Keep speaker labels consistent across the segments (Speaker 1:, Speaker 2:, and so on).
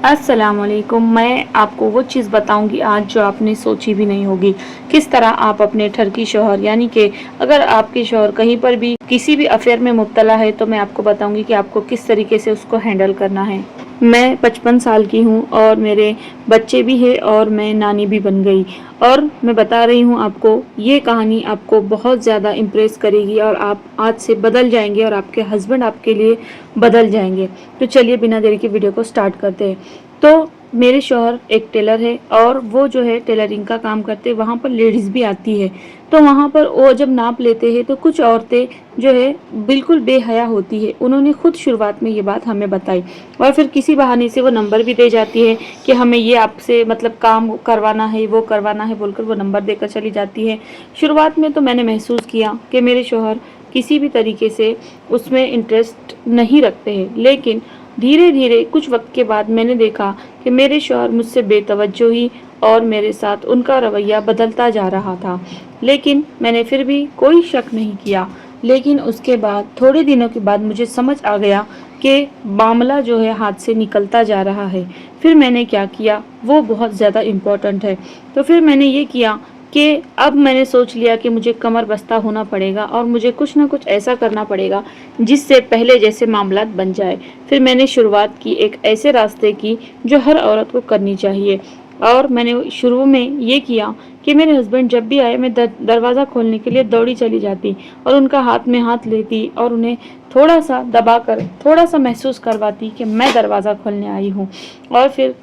Speaker 1: अस्सलाम वालेकुम। मैं आपको वो चीज़ बताऊंगी आज जो आपने सोची भी नहीं होगी। किस तरह आप अपने ठरकी शौहर यानी कि अगर आपके शौहर कहीं पर भी किसी भी अफेयर में मुब्तला है तो मैं आपको बताऊंगी कि आपको किस तरीके से उसको हैंडल करना है। मैं 55 साल की हूँ और मेरे बच्चे भी हैं और मैं नानी भी बन गई। और मैं बता रही हूँ आपको, ये कहानी आपको बहुत ज़्यादा इम्प्रेस करेगी और आप आज से बदल जाएंगे और आपके हस्बैंड आपके लिए बदल जाएंगे। तो चलिए बिना देरी के वीडियो को स्टार्ट करते हैं। तो मेरे शौहर एक टेलर है और वो जो है टेलरिंग का काम करते हैं। वहाँ पर लेडीज़ भी आती है, तो वहाँ पर वो जब नाप लेते हैं तो कुछ औरतें जो है बिल्कुल बेहया होती है। उन्होंने खुद शुरुआत में ये बात हमें बताई और फिर किसी बहाने से वो नंबर भी दे जाती है कि हमें ये आपसे मतलब काम करवाना है, वो करवाना है बोलकर वो नंबर देकर चली जाती है। शुरुआत में तो मैंने महसूस किया कि मेरे शौहर किसी भी तरीके से उसमें इंटरेस्ट नहीं रखते हैं, लेकिन धीरे धीरे कुछ वक्त के बाद मैंने देखा कि मेरे शौहर मुझसे बेतवज्जोही और मेरे साथ उनका रवैया बदलता जा रहा था। लेकिन मैंने फिर भी कोई शक नहीं किया। लेकिन उसके बाद थोड़े दिनों के बाद मुझे समझ आ गया कि मामला जो है हाथ से निकलता जा रहा है। फिर मैंने क्या किया वो बहुत ज़्यादा इम्पोर्टेंट है। तो फिर मैंने ये किया कि अब मैंने सोच लिया कि मुझे कमर बस्ता होना पड़ेगा और मुझे कुछ ना कुछ ऐसा करना पड़ेगा जिससे पहले जैसे मामलात बन जाए। फिर मैंने शुरुआत की एक ऐसे रास्ते की जो हर औरत को करनी चाहिए। और मैंने शुरू में ये किया कि मेरे हस्बैंड जब भी आए मैं दरवाज़ा खोलने के लिए दौड़ी चली जाती और उनका हाथ में हाथ लेती और उन्हें थोड़ा सा दबाकर थोड़ा सा महसूस करवाती कि मैं दरवाज़ा खोलने आई हूँ। और फिर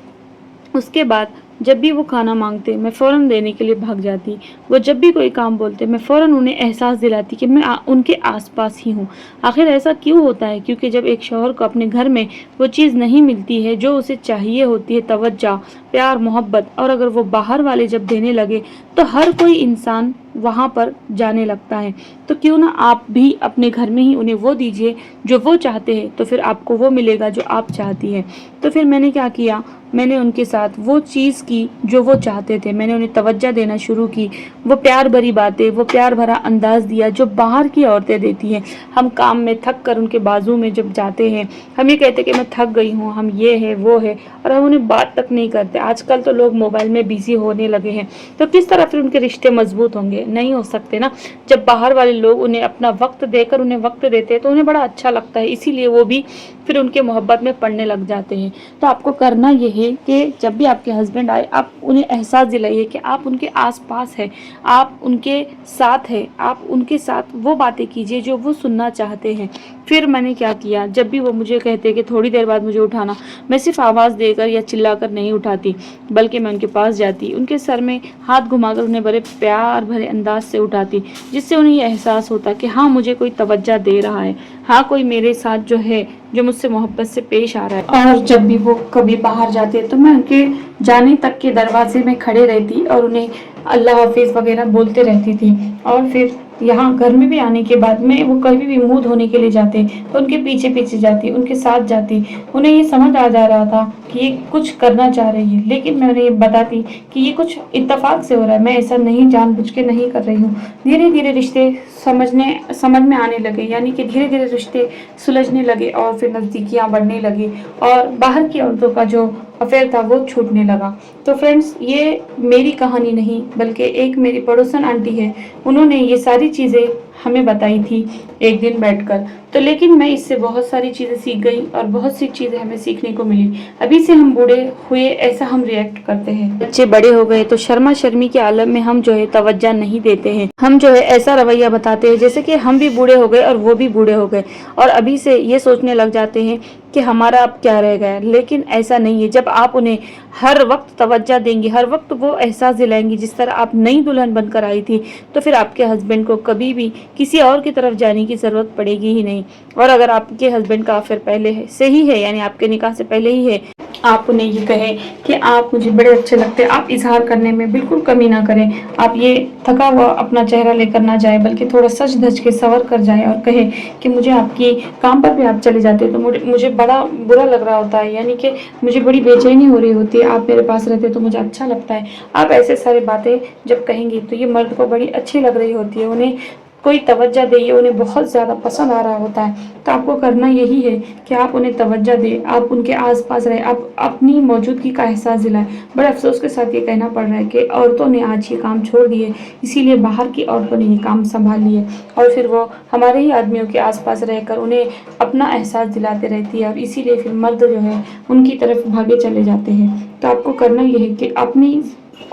Speaker 1: उसके बाद जब भी वो खाना मांगते मैं फ़ौरन देने के लिए भाग जाती। वो जब भी कोई काम बोलते मैं फ़ौरन उन्हें एहसास दिलाती कि मैं उनके आसपास ही हूँ। आखिर ऐसा क्यों होता है? क्योंकि जब एक शौहर को अपने घर में वो चीज़ नहीं मिलती है जो उसे चाहिए होती है, तवज्जो, प्यार, मोहब्बत, और अगर वो बाहर वाले जब देने लगे तो हर कोई इंसान वहाँ पर जाने लगता है। तो क्यों ना आप भी अपने घर में ही उन्हें वो दीजिए जो वो चाहते हैं, तो फिर आपको वो मिलेगा जो आप चाहती हैं। तो फिर मैंने क्या किया, मैंने उनके साथ वो चीज़ की जो वो चाहते थे। मैंने उन्हें तवज्जो देना शुरू की, वो प्यार भरी बातें, वो प्यार भरा अंदाज़ दिया जो बाहर की औरतें देती हैं। हम काम में थक कर उनके बाजू में जब जाते हैं हम ये कहते कि मैं थक गई हूँ, हम ये है वो है, और हम उन्हें बात तक नहीं करते। आजकल तो लोग मोबाइल में बिजी होने लगे हैं, तो किस तरह फिर उनके रिश्ते मजबूत होंगे? नहीं हो सकते ना। जब बाहर वाले लोग उन्हें अपना वक्त देकर उन्हें वक्त देते हैं तो उन्हें बड़ा अच्छा लगता है, इसीलिए वो भी फिर उनके मोहब्बत में पड़ने लग जाते हैं। तो आपको करना ये है कि जब भी आपके हस्बैंड आए आप उन्हें एहसास दिलाइए कि आप उनके आसपास हैं, आप उनके साथ हैं, आप उनके साथ वो बातें कीजिए जो वो सुनना चाहते हैं। फिर मैंने क्या किया, जब भी वो मुझे कहते कि थोड़ी देर बाद मुझे उठाना, मैं सिर्फ आवाज़ देकर या चिल्लाकर नहीं उठाती, बल्कि मैं उनके पास जाती, उनके सर में हाथ घुमाकर उन्हें बड़े प्यार भरे अंदाज से उठाती, जिससे उन्हें ये एहसास होता कि हाँ मुझे कोई तवज्जो दे रहा है, हाँ कोई मेरे साथ जो है जो मुझसे मोहब्बत से पेश आ रहा है। और जब भी वो कभी बाहर जाते तो मैं उनके जाने तक के दरवाजे में खड़े रहती और उन्हें अल्लाह हाफिज़ वगैरह बोलते रहती थी। और फिर यहाँ घर में भी आने के बाद मैं वो कभी भी मुंह धोने के लिए जाते तो उनके पीछे पीछे जाती, उनके साथ जाती। उन्हें ये समझ आ जा रहा था कि ये कुछ करना चाह रही है, लेकिन मैं उन्हें ये बताती कि ये कुछ इत्तेफाक से हो रहा है, मैं ऐसा नहीं जानबूझ के नहीं कर रही हूँ। धीरे धीरे रिश्ते समझ में आने लगे, यानी कि धीरे धीरे रिश्ते सुलझने लगे और फिर नज़दीकियाँ बढ़ने लगी और बाहर की औरतों का जो अफेयर था वो छूटने लगा। तो फ्रेंड्स, ये मेरी कहानी नहीं बल्कि एक मेरी पड़ोसन आंटी है, उन्होंने ये सारी चीज़ें हमें बताई थी एक दिन बैठकर। तो लेकिन मैं इससे बहुत सारी चीज़ें सीख गई और बहुत सी चीज़ें हमें सीखने को मिली। अभी से हम बूढ़े हुए ऐसा हम रिएक्ट करते हैं, बच्चे बड़े हो गए तो शर्मा शर्मी के आलम में हम जो है तवज्जो नहीं देते हैं, हम जो है ऐसा रवैया बताते हैं जैसे कि हम भी बूढ़े हो गए और वो भी बूढ़े हो गए, और अभी से ये सोचने लग जाते हैं कि हमारा अब क्या रह गया। लेकिन ऐसा नहीं है। जब आप उन्हें हर वक्त तवज्जो देंगी, हर वक्त वो एहसास दिलाएंगी जिस तरह आप नई दुल्हन बनकर आई थी, तो फिर आपके हस्बैंड को कभी भी किसी और की तरफ जाने की ज़रूरत पड़ेगी ही नहीं। और अगर आपके हस्बैंड का अफेयर पहले से ही है, यानी आपके निकाह से पहले ही है, आप उन्हें ये कहें कि आप मुझे बड़े अच्छे लगते हैं, आप इजहार करने में बिल्कुल कमी ना करें। आप ये थका हुआ अपना चेहरा लेकर ना जाए, बल्कि थोड़ा सज धज के सवर कर जाए और कहें कि मुझे आपकी काम पर भी आप चले जाते हैं तो मुझे बड़ा बुरा लग रहा होता है, यानी कि मुझे बड़ी बेचैनी हो रही होती है, आप मेरे पास रहते तो मुझे अच्छा लगता है। आप ऐसे सारी बातें जब कहेंगी तो ये मर्द को बड़ी अच्छी लग रही होती है, उन्हें कोई तवज्जो दे, ये उन्हें बहुत ज़्यादा पसंद आ रहा होता है। तो आपको करना यही है कि आप उन्हें तवज्जो दें, आप उनके आस-पास रहें, आप अपनी मौजूदगी का एहसास दिलाएं। बड़े अफ़सोस के साथ ये कहना पड़ रहा है कि औरतों ने आज ये काम छोड़ दिए, इसीलिए बाहर की औरतों ने ये काम संभाल लिए और फिर वो हमारे ही आदमियों के आस-पास रहकर उन्हें अपना एहसास दिलाते रहती है और इसीलिए फिर मर्द जो है उनकी तरफ भागे चले जाते हैं। तो आपको करना ये है कि अपनी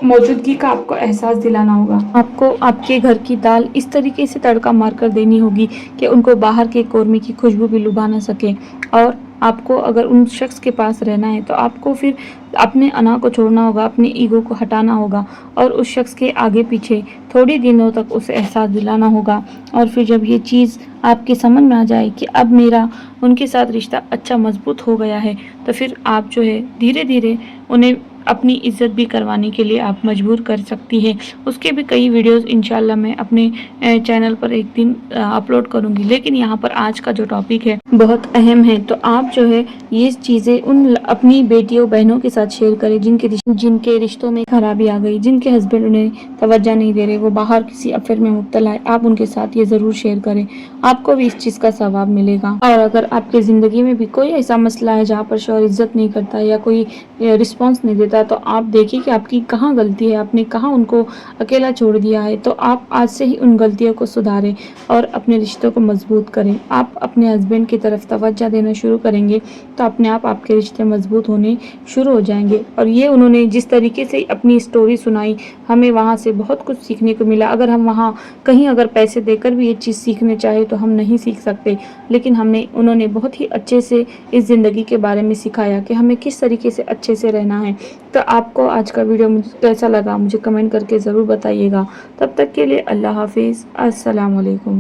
Speaker 1: मौजूदगी का आपको एहसास दिलाना होगा। आपको आपके घर की दाल इस तरीके से तड़का मारकर देनी होगी कि उनको बाहर के कौरमे की खुशबू भी लुभा ना सके। और आपको अगर उन शख्स के पास रहना है तो आपको फिर अपने अना को छोड़ना होगा, अपने ईगो को हटाना होगा और उस शख्स के आगे पीछे थोड़ी दिनों तक उसे एहसास दिलाना होगा। और फिर जब ये चीज़ आपके समझ में आ जाए कि अब मेरा उनके साथ रिश्ता अच्छा मजबूत हो गया है, तो फिर आप जो है धीरे धीरे उन्हें अपनी इज़्ज़त भी करवाने के लिए आप मजबूर कर सकती है। उसके भी कई वीडियोज़ इंशाल्लाह मैं अपने चैनल पर एक दिन अपलोड करूँगी, लेकिन यहाँ पर आज का जो टॉपिक है बहुत अहम है। तो आप जो है ये चीज़ें उन अपनी बेटियों बहनों के साथ शेयर करें जिनके रिश्तों में खराबी आ गई, जिनके हस्बैंड उन्हें तवज्जो नहीं दे रहे, वो बाहर किसी अफेयर में मुब्तला है। आप उनके साथ ये ज़रूर शेयर करें, आपको भी इस चीज़ का सवाब मिलेगा। और अगर आपकी ज़िंदगी में भी कोई ऐसा मसला है जहाँ पर शौहर इज़्ज़त नहीं करता या कोई रिस्पॉन्स नहीं देता, तो आप देखिए कि आपकी कहाँ गलती है, आपने कहाँ उनको अकेला छोड़ दिया है। तो आप आज से ही उन गलतियों को सुधारें और अपने रिश्तों को मजबूत करें। आप अपने हस्बैंड की तरफ तवज्जो देना शुरू करेंगे तो अपने आप आपके रिश्ते मजबूत होने शुरू हो जाएंगे। और ये उन्होंने जिस तरीके से अपनी स्टोरी सुनाई, हमें वहाँ से बहुत कुछ सीखने को मिला। अगर हम वहाँ कहीं अगर पैसे देकर भी ये चीज़ सीखने चाहे तो हम नहीं सीख सकते, लेकिन उन्होंने बहुत ही अच्छे से इस ज़िंदगी के बारे में सिखाया कि हमें किस तरीके से अच्छे से रहना है। तो आपको आज का वीडियो मुझे कैसा लगा मुझे कमेंट करके ज़रूर बताइएगा। तब तक के लिए अल्लाह हाफिज़, अस्सलाम वालेकुम।